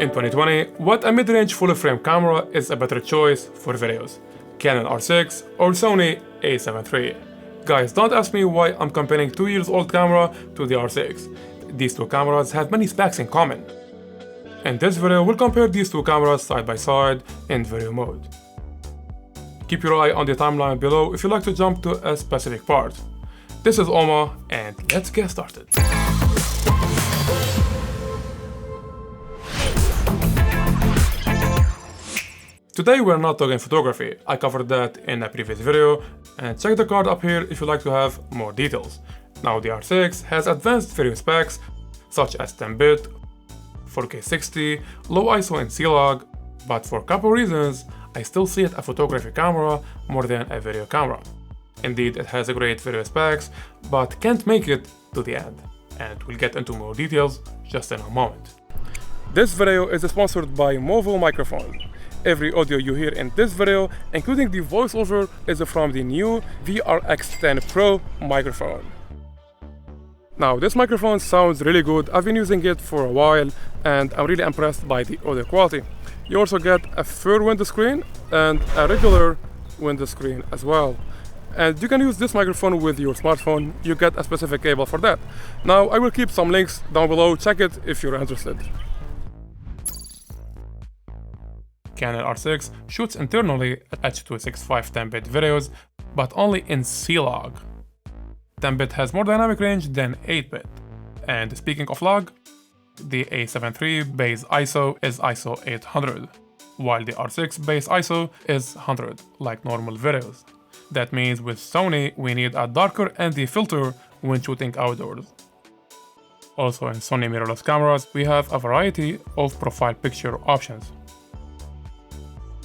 In 2020, what a mid-range full-frame camera is a better choice for videos? Canon R6 or Sony A7 III? Guys, don't ask me why I'm comparing 2 years old camera to the R6. These two cameras have many specs in common. In this video, we'll compare these two cameras side by side in video mode. Keep your eye on the timeline below if you'd like to jump to a specific part. This is Oma, and let's get started. Today we're not talking photography. I covered that in a previous video, and check the card up here if you'd like to have more details. Now the R6 has advanced video specs such as 10-bit, 4K 60, low ISO and C-Log, but for a couple reasons I still see it a photography camera more than a video camera. Indeed, it has a great video specs, but can't make it to the end, and we'll get into more details just in a moment. This video is sponsored by Movo microphone. Every audio you hear in this video, including the voiceover, is from the new VRX10 Pro microphone. Now, this microphone sounds really good. I've been using it for a while and I'm really impressed by the audio quality. You also get a fur windscreen and a regular windscreen as well. And you can use this microphone with your smartphone. You get a specific cable for that. Now, I will keep some links down below. Check it if you're interested. Canon R6 shoots internally at H.265 10-bit videos, but only in C-Log. 10-bit has more dynamic range than 8-bit. And speaking of log, the A7 III base ISO is ISO 800, while the R6 base ISO is 100, like normal videos. That means with Sony, we need a darker ND filter when shooting outdoors. Also in Sony mirrorless cameras, we have a variety of profile picture options.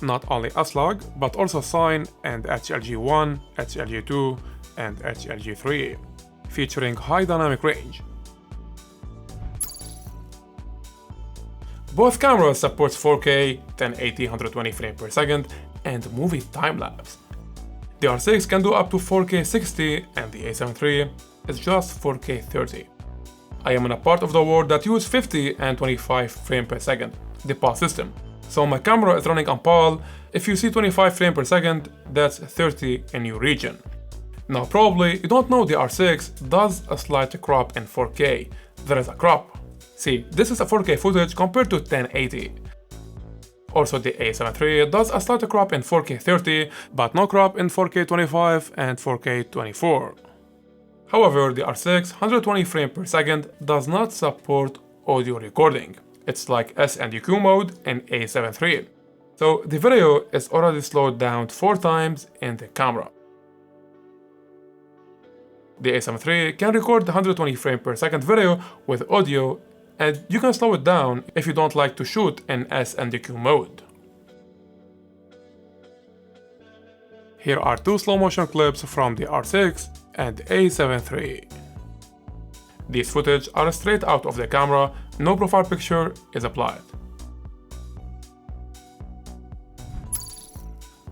Not only S-Log, but also Sine and HLG1, HLG2, and HLG3, featuring high dynamic range. Both cameras support 4K, 1080 120 frames per second, and movie time-lapse. The R6 can do up to 4K 60, and the A7 III is just 4K 30. I am in a part of the world that uses 50 and 25 frames per second, the PAL system. So my camera is running on PAL. If you see 25 frames per second, that's 30 in your region. Now probably you don't know the R6 does a slight crop in 4K. There is a crop. See, this is a 4K footage compared to 1080. Also the A7 III does a slight crop in 4K 30, but no crop in 4K 25 and 4K 24. However, the R6 120 frames per second does not support audio recording. It's like S&Q mode in A7 III. So the video is already slowed down 4 times in the camera. The A7 III can record 120 frames per second video with audio, and you can slow it down if you don't like to shoot in S&Q mode. Here are 2 slow motion clips from the R6 and A7 III. These footage are straight out of the camera, no profile picture is applied.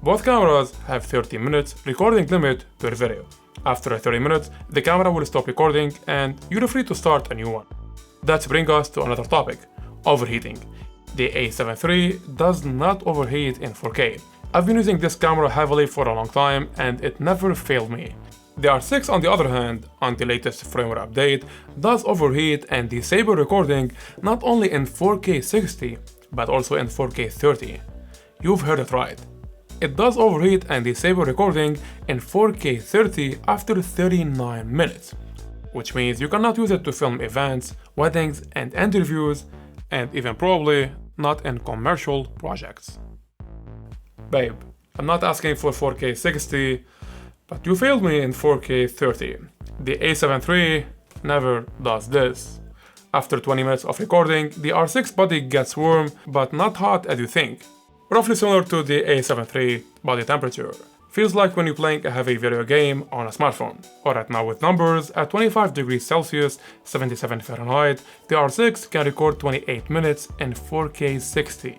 Both cameras have 30 minutes recording limit per video. After 30 minutes, the camera will stop recording and you're free to start a new one. That brings us to another topic, overheating. The A7 III does not overheat in 4K. I've been using this camera heavily for a long time and it never failed me. The R6 on the other hand, on the latest firmware update, does overheat and disable recording not only in 4K 60, but also in 4K 30. You've heard it right. It does overheat and disable recording in 4K 30 after 39 minutes, which means you cannot use it to film events, weddings, and interviews, and even probably not in commercial projects. Babe, I'm not asking for 4K 60, but you failed me in 4K 30. The A7 III never does this. After 20 minutes of recording, the R6 body gets warm, but not hot as you think. Roughly similar to the A7 III body temperature. Feels like when you're playing a heavy video game on a smartphone. Alright, now with numbers, at 25 degrees Celsius, 77 Fahrenheit, the R6 can record 28 minutes in 4K 60.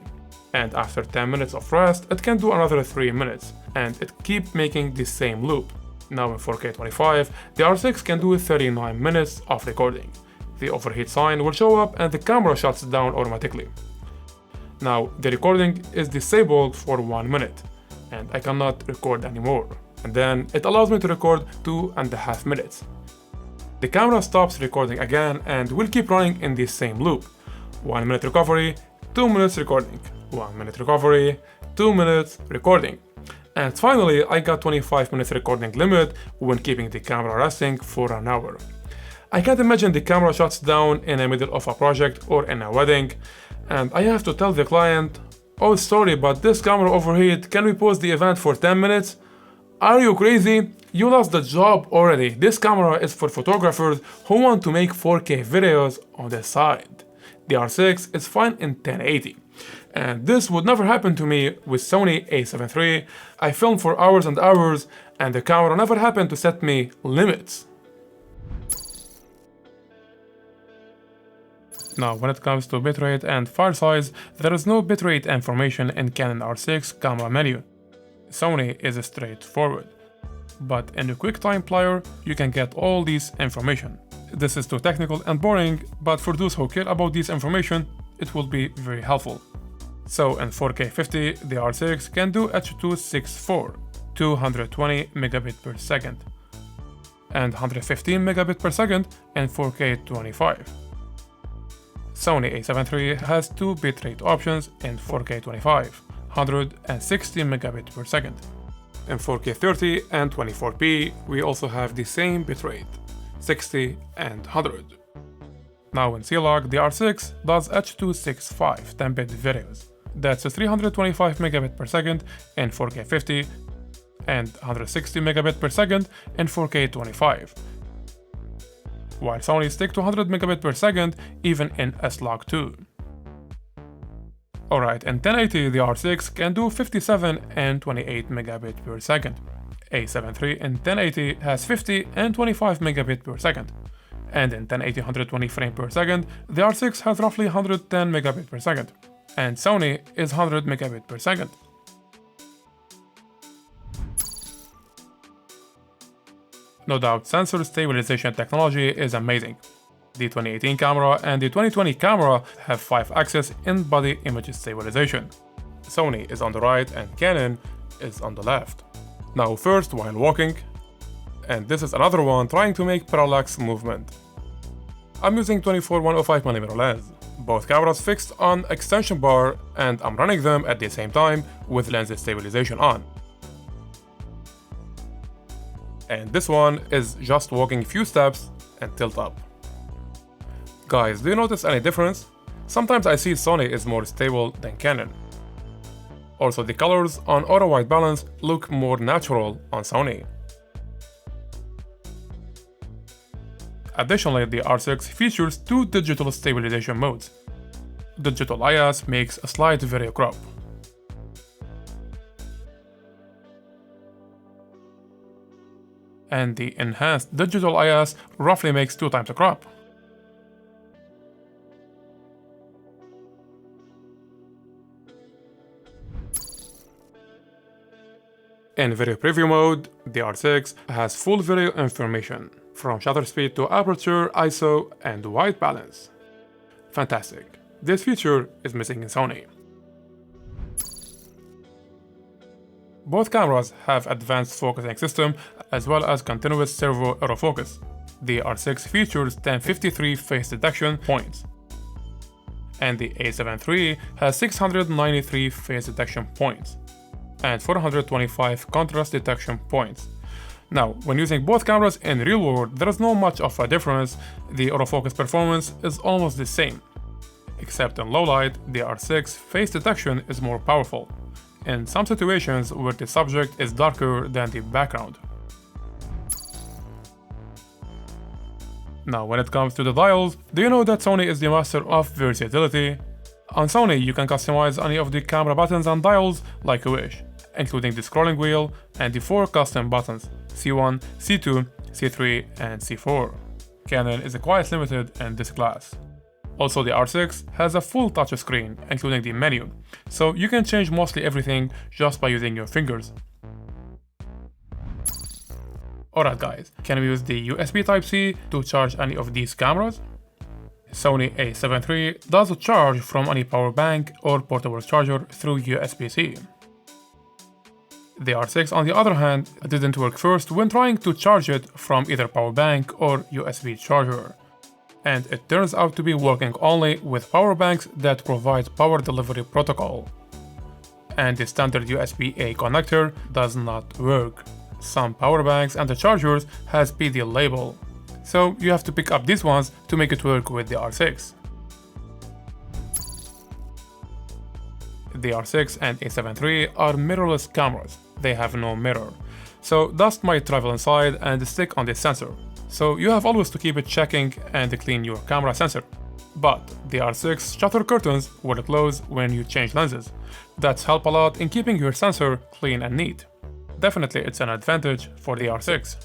And after 10 minutes of rest, it can do another 3 minutes, and it keeps making the same loop. Now in 4K 25, the R6 can do 39 minutes of recording. The overheat sign will show up and the camera shuts down automatically. Now, the recording is disabled for 1 minute, and I cannot record anymore. And then it allows me to record 2.5 minutes. The camera stops recording again and will keep running in this same loop. 1 minute recovery, 2 minutes recording, 1 minute recovery, 2 minutes recording. And finally, I got 25 minutes recording limit when keeping the camera resting for an hour. I can't imagine the camera shuts down in the middle of a project or in a wedding, and I have to tell the client, "Oh, sorry, but this camera overheat, can we pause the event for 10 minutes? Are you crazy? You lost the job already. This camera is for photographers who want to make 4K videos on the side. The R6 is fine in 1080. And this would never happen to me with Sony A7 III. I filmed for hours and hours, and the camera never happened to set me limits." Now, when it comes to bitrate and file size, there is no bitrate information in Canon R6 camera menu. Sony is straightforward. But in the QuickTime player, you can get all this information. This is too technical and boring, but for those who care about this information, it will be very helpful. So in 4K 50, the R6 can do H.264, 220 megabit per second, and 115 megabit per second in 4K 25. Sony A7 III has 2 bitrate options in 4K 25, 160 megabit per second. In 4K 30 and 24p, we also have the same bitrate, 60 and 100. Now in C-Log, the R6 does H.265 10-bit videos. That's 325 megabit per second in 4K 50 and 160 megabit per second in 4K 25. While Sony stick to 100 megabit per second even in S-Log 2. Alright, in 1080 the R6 can do 57 and 28 megabit per second. A7 III in 1080 has 50 and 25 megabit per second. And in 1080 120 frames per second, the R6 has roughly 110 megabit per second. And Sony is 100 megabit per second. No doubt, sensor stabilization technology is amazing. The 2018 camera and the 2020 camera have 5-axis in-body image stabilization. Sony is on the right and Canon is on the left. Now first while walking, and this is another one trying to make parallax movement. I'm using 24-105mm lens. Both cameras fixed on extension bar and I'm running them at the same time with lens stabilization on. And this one is just walking a few steps and tilt up. Guys, do you notice any difference? Sometimes I see Sony is more stable than Canon. Also, the colors on auto white balance look more natural on Sony. Additionally, the R6 features 2 digital stabilization modes. Digital IS makes a slight video crop. And the enhanced digital IS roughly makes 2 times the crop. In video preview mode, the R6 has full video information, from shutter speed to aperture, ISO, and white balance. Fantastic. This feature is missing in Sony. Both cameras have advanced focusing system as well as continuous servo autofocus. The R6 features 1053 face detection points, and the A7 III has 693 face detection points and 425 contrast detection points. Now, when using both cameras in real world, there is not much of a difference. The autofocus performance is almost the same, except in low light, the R6 face detection is more powerful in some situations where the subject is darker than the background. Now, when it comes to the dials, do you know that Sony is the master of versatility? On Sony, you can customize any of the camera buttons and dials like you wish, including the scrolling wheel and the 4 custom buttons, C1, C2, C3, and C4. Canon is quite limited in this class. Also, the R6 has a full touchscreen, including the menu, so you can change mostly everything just by using your fingers. Alright guys, can we use the USB Type-C to charge any of these cameras? Sony A7 III does charge from any power bank or portable charger through USB-C. The R6, on the other hand, didn't work first when trying to charge it from either power bank or USB charger, and it turns out to be working only with power banks that provide power delivery protocol. And the standard USB-A connector does not work. Some power banks and the chargers has PD label, so you have to pick up these ones to make it work with the R6. The R6 and A7 III are mirrorless cameras. They have no mirror, so dust might travel inside and stick on the sensor, so you have always to keep it checking and clean your camera sensor. But the R6 shutter curtains will close when you change lenses. That's help a lot in keeping your sensor clean and neat. Definitely it's an advantage for the R6.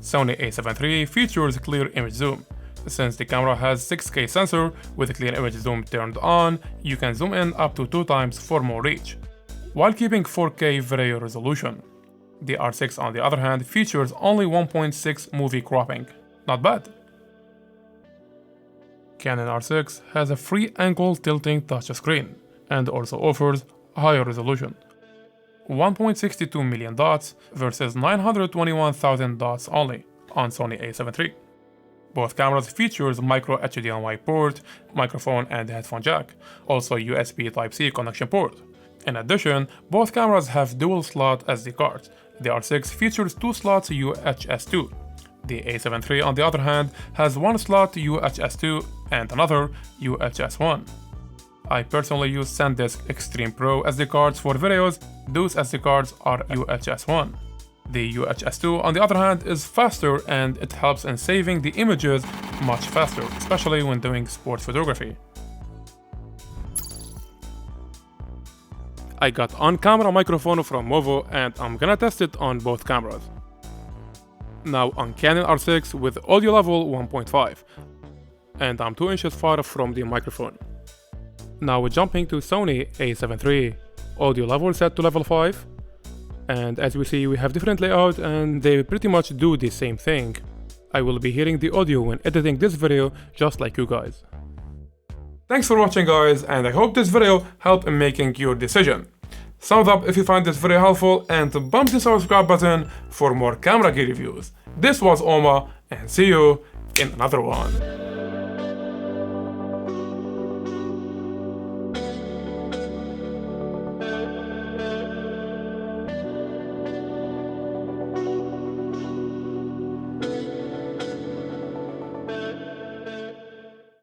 Sony A7 III features clear image zoom. Since the camera has 6K sensor with clear image zoom turned on, you can zoom in up to 2 times for more reach, while keeping 4K video resolution. The R6, on the other hand, features only 1.6 movie cropping. Not bad. Canon R6 has a free angle tilting touchscreen and also offers higher resolution. 1.62 million dots versus 921,000 dots only on Sony A7 III. Both cameras features micro HDMI port, microphone and headphone jack, also USB Type-C connection port. In addition, both cameras have dual slot SD cards. The R6 features 2 slots UHS 2. The A7 III, on the other hand, has 1 slot UHS 2 and another UHS 1. I personally use SanDisk Extreme Pro SD cards for videos. Those SD cards are UHS 1. The UHS 2, on the other hand, is faster and it helps in saving the images much faster, especially when doing sports photography. I got on-camera microphone from Movo and I'm gonna test it on both cameras. Now on Canon R6 with audio level 1.5, and I'm 2 inches far from the microphone. Now jumping to Sony A7 III, audio level set to level 5, and as we see we have different layout and they pretty much do the same thing. I will be hearing the audio when editing this video just like you guys. Thanks for watching guys, and I hope this video helped in making your decision. Thumbs up if you find this video helpful and bump the subscribe button for more camera gear reviews. This was Oma and see you in another one.